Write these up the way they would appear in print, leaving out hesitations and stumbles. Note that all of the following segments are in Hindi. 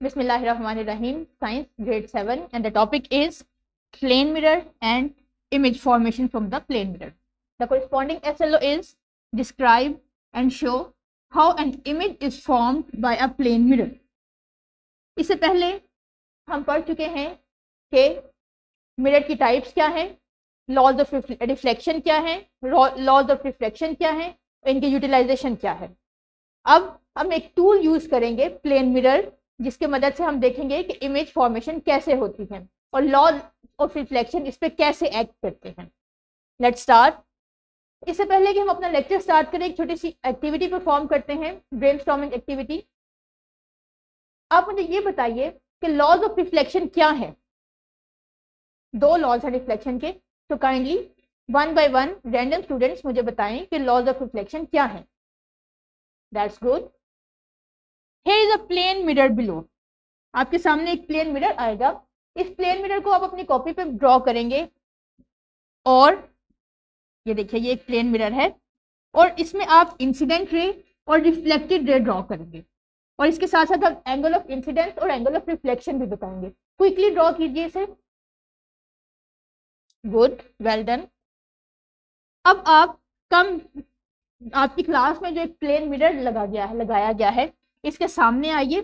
Bismillahirrahmanirrahim. Science grade 7 and the topic is plane mirror and image formation from the plane mirror. The corresponding SLO is describe and show how an image is formed by a plane mirror. इससे पहले हम पढ़ चुके हैं कि मिरर की टाइप्स क्या हैं, लॉज ऑफ रिफ्लेक्शन क्या है, लॉज ऑफ रिफ्लेक्शन क्या है, इनकी यूटिलाइजेशन क्या है. अब हम एक टूल यूज करेंगे प्लेन मिरर, जिसके मदद से हम देखेंगे कि इमेज फॉर्मेशन कैसे होती है और लॉज ऑफ रिफ्लेक्शन इस पे कैसे एक्ट करते हैं. Let's start. इससे पहले कि हम अपना लेक्चर स्टार्ट करें, एक छोटी सी एक्टिविटी परफॉर्म करते हैं, ब्रेनस्टॉर्मिंग एक्टिविटी. आप मुझे ये बताइए कि लॉज ऑफ रिफ्लेक्शन क्या है. दो लॉज है रिफ्लेक्शन के, तो kindly one by one random students मुझे बताएं कि लॉज ऑफ रिफ्लेक्शन क्या है. That's good. Here is a plane mirror below. आपके सामने एक प्लेन मिरर आएगा. इस प्लेन मिरर को आप अपनी कॉपी पे ड्रॉ करेंगे और ये देखिए ये एक प्लेन मिरर है और इसमें आप इंसिडेंट रे और रिफ्लेक्टेड रे ड्रॉ करेंगे और इसके साथ साथ आप एंगल ऑफ इंसिडेंस और एंगल ऑफ रिफ्लेक्शन भी बताएंगे. क्विकली ड्रॉ कीजिए इसे. Good, well done. अब आप आपकी क्लास में जो एक प्लेन मिरर लगाया गया है इसके सामने आइए,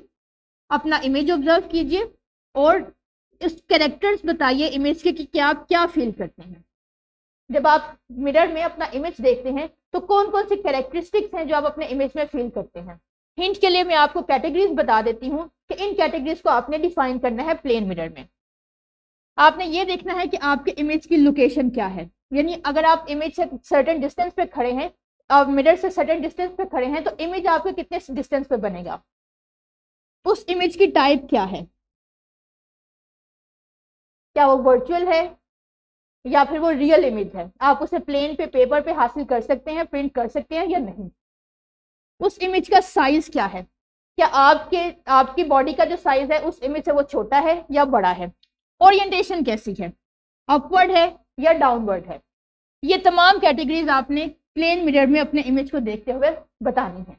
अपना इमेज ऑब्जर्व कीजिए और इस कैरेक्टर्स बताइए इमेज के कि क्या आप क्या फील करते हैं. जब आप मिरर में अपना इमेज देखते हैं तो कौन कौन सी कैरेक्टरिस्टिक्स हैं जो आप अपने इमेज में फील करते हैं. हिंट के लिए मैं आपको कैटेगरीज बता देती हूँ कि इन कैटेगरीज को आपने डिफाइन करना है प्लेन मिरर में. आपने ये देखना है कि आपके इमेज की लोकेशन क्या है, यानी अगर आप इमेज से सर्टेन डिस्टेंस पे खड़े हैं, आप मिरर से सर्टेन डिस्टेंस पे खड़े हैं, तो इमेज आपके कितने डिस्टेंस पे बनेगा. उस इमेज की टाइप क्या है, क्या वो वर्चुअल है या फिर वो रियल इमेज है. आप उसे प्लेन पे पेपर पे हासिल कर सकते हैं, प्रिंट कर सकते हैं या नहीं. उस इमेज का साइज क्या है, क्या आपकी बॉडी का जो साइज है उस इमेज से वो छोटा है या बड़ा है. ओरिएंटेशन कैसी है, अपवर्ड है या डाउनवर्ड है. ये तमाम कैटेगरीज आपने प्लेन मिरर में अपने इमेज को देखते हुए बतानी है.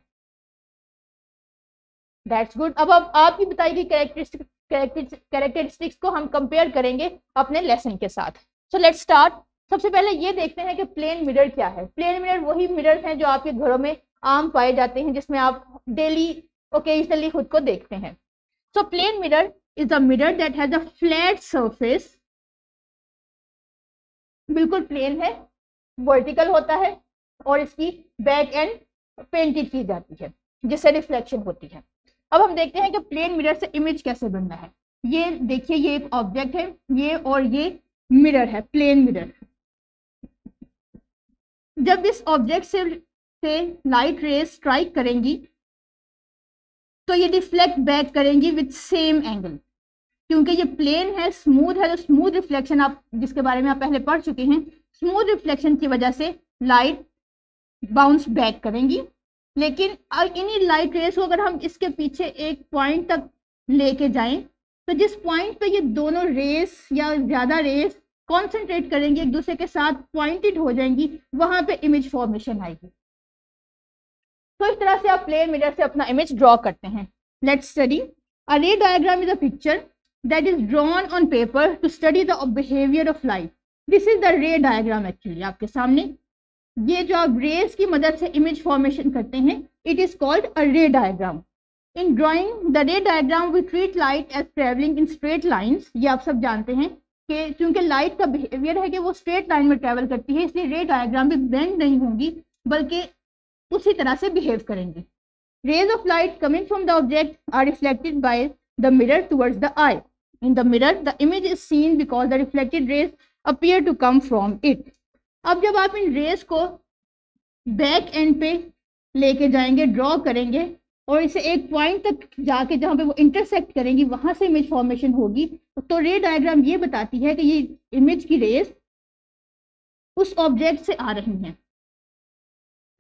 That's good. अब आपकी बताई गई कैरेक्टरिस्टिक्स को हम कंपेयर करेंगे अपने लेसन के साथ. So let's start. सबसे पहले ये देखते हैं कि प्लेन मिरर क्या है. प्लेन मिरर वही मिरर हैं जो आपके घरों में आम पाए जाते हैं, जिसमें आप डेली ओकेजनली खुद को देखते हैं. So plane mirror is a mirror that has a flat surface. बिल्कुल प्लेन है, वर्टिकल होता है और इसकी बैक एंड पेंटेड की जाती है जिससे रिफ्लेक्शन होती है. अब हम देखते हैं कि प्लेन मिरर से इमेज कैसे बनना है. ये देखिए ये एक ऑब्जेक्ट है, ये और ये मिरर है, प्लेन मिरर. जब इस ऑब्जेक्ट से लाइट रेज स्ट्राइक करेंगी तो ये रिफ्लेक्ट बैक करेंगी विद सेम एंगल. क्योंकि ये प्लेन है, स्मूथ है, तो स्मूथ रिफ्लेक्शन आप जिसके बारे में आप पहले पढ़ चुके हैं, स्मूथ रिफ्लेक्शन की वजह से लाइट बाउंस बैक करेंगी. लेकिन इन्हीं लाइट रेस को अगर हम इसके पीछे एक पॉइंट तक लेके जाएं तो जिस पॉइंट पे ये दोनों रेस या ज्यादा रेस कॉन्सेंट्रेट करेंगी, एक दूसरे के साथ पॉइंटेड हो जाएंगी, वहां पे इमेज फॉर्मेशन आएगी. तो इस तरह से आप प्लेन मिरर से अपना इमेज ड्रॉ करते हैं. Let's study. A ray diagram is a picture that is drawn on paper two study the behaviour of light. This is the ray diagram. Actually आपके सामने ये जो आप रेस की मदद से इमेज फॉर्मेशन करते हैं, it is called a ray diagram. In drawing the ray diagram we treat light as travelling in straight lines. ये आप सब जानते हैं कि क्योंकि लाइट का बिहेवियर है कि वो स्ट्रेट लाइन में ट्रेवल करती है, इसलिए रे डायग्राम भी बेंड नहीं होंगी बल्कि उसी तरह से बिहेव करेंगी. Rays of light coming from the object are reflected by the mirror towards the eye. In the mirror the image is seen because the reflected rays appear to come from it. अब जब आप इन रेस को बैक एंड पे लेके जाएंगे, ड्रॉ करेंगे और इसे एक पॉइंट तक जाके जहाँ पे वो इंटरसेक्ट करेंगी वहां से इमेज फॉर्मेशन होगी. तो रे डायग्राम ये बताती है कि ये इमेज की रेस उस ऑब्जेक्ट से आ रही हैं,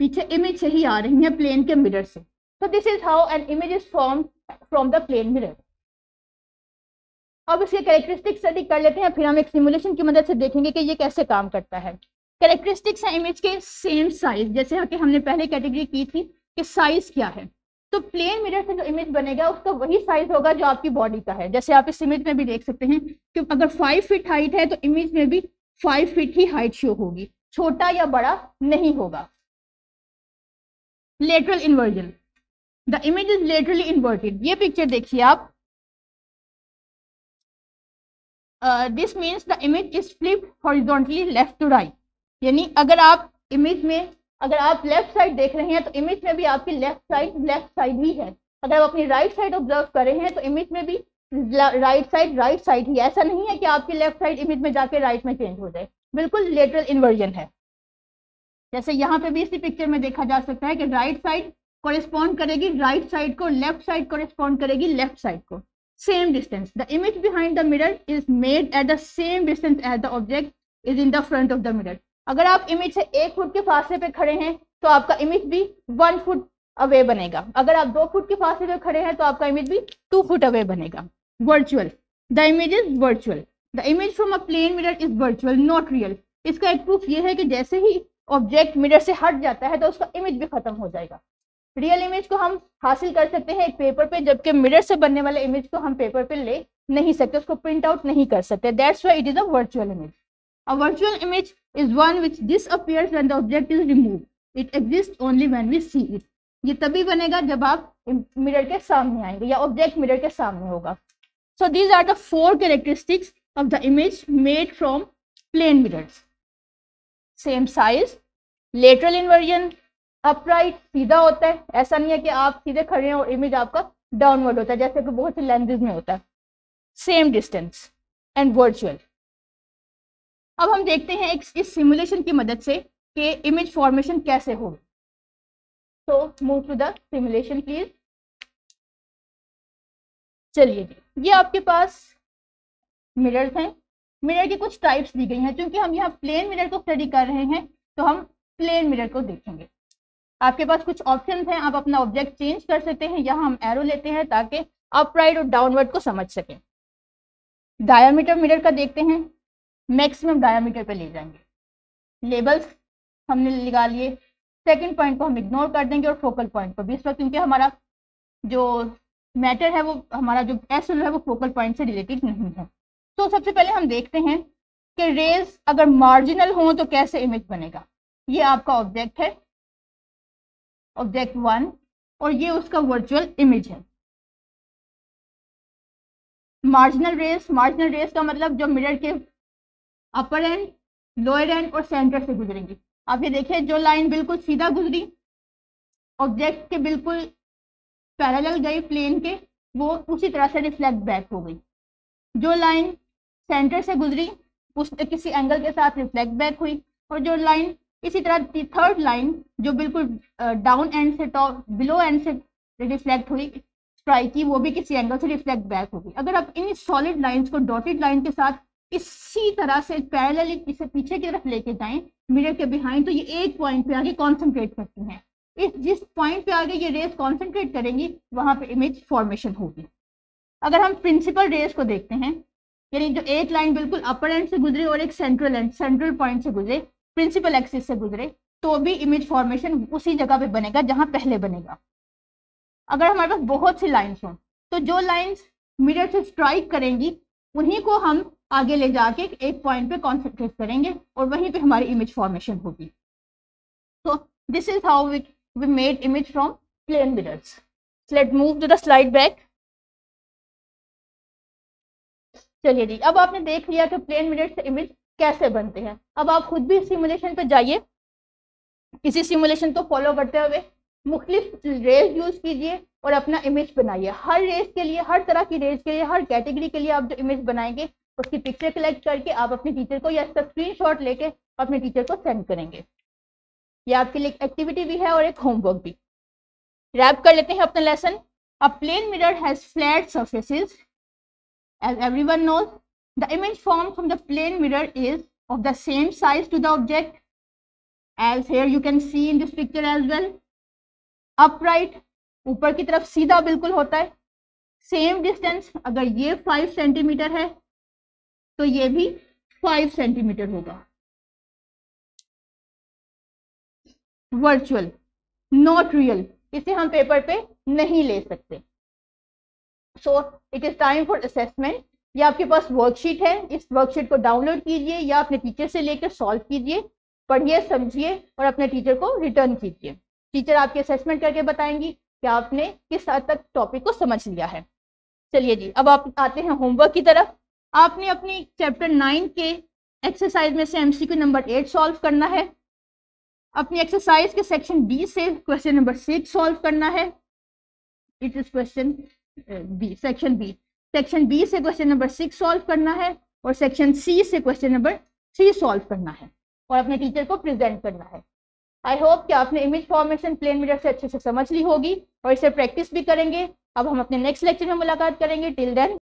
पीछे इमेज से ही आ रही हैं, प्लेन के मिरर से. So this is how an image is formed from the plane mirror. अब इसके कैरेक्टरिस्टिक्स स्टडी कर लेते हैं, फिर हम एक सिमुलेशन की मदद से देखेंगे कि ये कैसे काम करता है. कैरेक्टरिस्टिक्स हैं इमेज के सेम साइज, जैसे कि हमने पहले कैटेगरी की थी कि साइज क्या है. तो प्लेन मिरर से जो इमेज बनेगा उसका वही साइज होगा जो आपकी बॉडी का है। जैसे आप इस इमेज में भी देख सकते हैं कि अगर 5 फीट हाइट है तो इमेज में भी 5 फीट ही हाइट शो होगी, छोटा या बड़ा नहीं होगा। Lateral inversion, the image is laterally inverted. ये पिक्चर देखिए आप, this means the image is flipped horizontally left to right. यानी अगर आप इमेज में, अगर आप लेफ्ट साइड देख रहे हैं तो इमेज में भी आपकी लेफ्ट साइड ही है। अगर आप अपनी राइट साइड ऑब्जर्व कर रहे हैं तो इमेज में भी राइट साइड ही। ऐसा नहीं है कि आपकी लेफ्ट साइड इमेज में जाके राइट में चेंज हो जाए, बिल्कुल लेटरल इन्वर्जन है। जैसे यहाँ पे भी इसी पिक्चर में देखा जा सकता है कि राइट साइड कोरिस्पॉन्ड करेगी राइट साइड को, लेफ्ट साइड कोरिस्पॉन्ड करेगी लेफ्ट साइड को। Same distance, the image behind the mirror is made at the same distance as the object is in the front of the mirror. अगर आप इमेज से 1 फुट के फासले पे खड़े हैं तो आपका इमेज भी 1 फुट अवे बनेगा। अगर आप 2 फुट के फासले पे खड़े हैं तो आपका इमेज भी 2 फुट अवे बनेगा। Virtual, the image is virtual, the image from a plane mirror is virtual not real. इसका एक प्रूफ ये है कि जैसे ही ऑब्जेक्ट मिरर से हट जाता है तो उसका इमेज भी खत्म हो जाएगा। रियल इमेज को हम हासिल कर सकते हैं एक पेपर पे, जबकि मिरर से बनने वाले इमेज को हम पेपर पे ले नहीं सकते, उसको प्रिंट आउट नहीं कर सकते। That's why it is a virtual image. A virtual image is one which disappears when the object is removed. It exists only when we see it. ये तभी बनेगा जब आप मिरर के सामने आएंगे या ऑब्जेक्ट मिरर के सामने होगा। So these are the 4 characteristics of the image made from plane mirrors. Same size, lateral inversion, upright, सीधा होता है। ऐसा नहीं है कि आप सीधे खड़े हैं और इमेज आपका डाउनवर्ड होता है जैसे कि बहुत सी लेंसेज में होता है। Same distance and virtual. अब हम देखते हैं इस सिमुलेशन की मदद से कि इमेज फॉर्मेशन कैसे होगी। तो move to the simulation please. चलिए जी, ये आपके पास मिरर्स हैं। मिरर की कुछ टाइप्स दी गई हैं। क्योंकि हम यहाँ प्लेन मिरर को स्टडी कर रहे हैं तो हम प्लेन मिरर को देखेंगे। आपके पास कुछ ऑप्शंस हैं, आप अपना ऑब्जेक्ट चेंज कर सकते हैं। यहाँ हम एरो लेते हैं ताकि अपराइट और डाउनवर्ड को समझ सकें। डायामीटर मिरर का देखते हैं, मैक्सिमम डायामीटर पे ले जाएंगे। लेबल्स हमने लगा लिए, सेकंड पॉइंट को हम इग्नोर कर देंगे और फोकल पॉइंट को भी इस वक्त, क्योंकि हमारा जो मैटर है वो, हमारा जो एस है वो फोकल पॉइंट से रिलेटेड नहीं है। तो सबसे पहले हम देखते हैं कि रेज अगर मार्जिनल हो तो कैसे इमेज बनेगा। ये आपका ऑब्जेक्ट है, ऑब्जेक्ट 1, और ये उसका वर्चुअल इमेज है। मार्जिनल रेस का मतलब जो मिरर के अपर एंड, लोअर एंड और सेंटर से गुजरेंगी। आप ये देखिए, जो लाइन बिल्कुल सीधा गुजरी, ऑब्जेक्ट के बिल्कुल पैरेलल गई प्लेन के, वो उसी तरह से रिफ्लेक्ट बैक हो गई। जो लाइन सेंटर से गुजरी उस किसी एंगल के साथ रिफ्लेक्ट बैक हुई, और जो लाइन इसी तरह थर्ड लाइन जो बिल्कुल डाउन एंड से टॉप बिलो एंड से रिफ्लेक्ट हुई स्ट्राइक की, वो भी किसी एंगल से रिफ्लेक्ट बैक होगी। अगर आप इन सॉलिड लाइंस को डॉटेड लाइन के साथ इसी तरह से पैरेलली इसे पीछे की तरफ लेके जाएं मिरर के बिहाइंड, तो ये एक पॉइंट पे आगे कॉन्सेंट्रेट करती हैं। इस जिस पॉइंट पे आगे ये रेस कॉन्सेंट्रेट करेंगी वहां पे इमेज फॉर्मेशन होगी। अगर हम प्रिंसिपल रेस को देखते हैं, यानी जो एक लाइन बिल्कुल अपर एंड से गुजरे और एक सेंट्रल पॉइंट से गुजरे, प्रिंसिपल एक्सिस से गुजरे, तो भी इमेज फॉर्मेशन उसी जगह पे बनेगा जहां पहले बनेगा। अगर हमारे पास बहुत सी लाइन्स हों तो जो लाइन्स मिरर से स्ट्राइक करेंगी उन्हीं को हम आगे ले जाके एक पॉइंट पे कॉन्सेंट्रेट करेंगे और वहीं पे हमारी इमेज फॉर्मेशन होगी। तो this is how we made image from plane mirrors. Let's move to the slide back. चलिए जी, अब आपने देख लिया कि प्लेन मिरर से इमेज कैसे बनते हैं। अब आप खुद भी सिमुलेशन पे जाइए, इसी सिमुलेशन को फॉलो करते हुए मुख्तलिफ रेज यूज कीजिए और अपना इमेज बनाइए। हर रेस के लिए, हर तरह की रेस के लिए, हर कैटेगरी के लिए आप जो इमेज बनाएंगे उसकी पिक्चर कलेक्ट करके आप अपने टीचर को या इसका स्क्रीनशॉट लेके अपने टीचर को सेंड करेंगे। ये आपके लिए एक एक्टिविटी भी है और एक होमवर्क भी। रैप कर लेते हैं अपना lesson. A plane mirror has flat surfaces as everyone knows. The image formed from the plane mirror is of the same size to the object as here you can see in this picture as well. Upright, ऊपर की तरफ सीधा बिल्कुल होता है। सेम डिस्टेंस, अगर ये 5 सेंटीमीटर है तो ये भी 5 सेंटीमीटर होगा। वर्चुअल, नॉट रियल, इसे हम पेपर पे नहीं ले सकते। So it is time for assessment. ये आपके पास वर्कशीट है, इस वर्कशीट को डाउनलोड कीजिए या अपने टीचर से लेकर सॉल्व कीजिए, पढ़िए, समझिए और अपने टीचर को रिटर्न कीजिए। टीचर आपकी असेसमेंट करके बताएंगी कि आपने किस हद तक टॉपिक को समझ लिया है। चलिए जी, अब आप आते हैं होमवर्क की तरफ। आपने अपनी चैप्टर 9 के एक्सरसाइज में से एमसीक्यू नंबर 8 सॉल्व करना है। अपनी एक्सरसाइज के सेक्शन बी से क्वेश्चन नंबर 6 सॉल्व करना है। It is question B, section B. Section B से क्वेश्चन नंबर 6 सॉल्व करना है और सेक्शन सी से क्वेश्चन नंबर 3 सॉल्व करना है और अपने टीचर को प्रेजेंट करना है। आई होप कि आपने इमेज फॉर्मेशन प्लेन मिरर से अच्छे से समझ ली होगी और इसे प्रैक्टिस भी करेंगे। अब हम अपने नेक्स्ट लेक्चर में मुलाकात करेंगे। Till then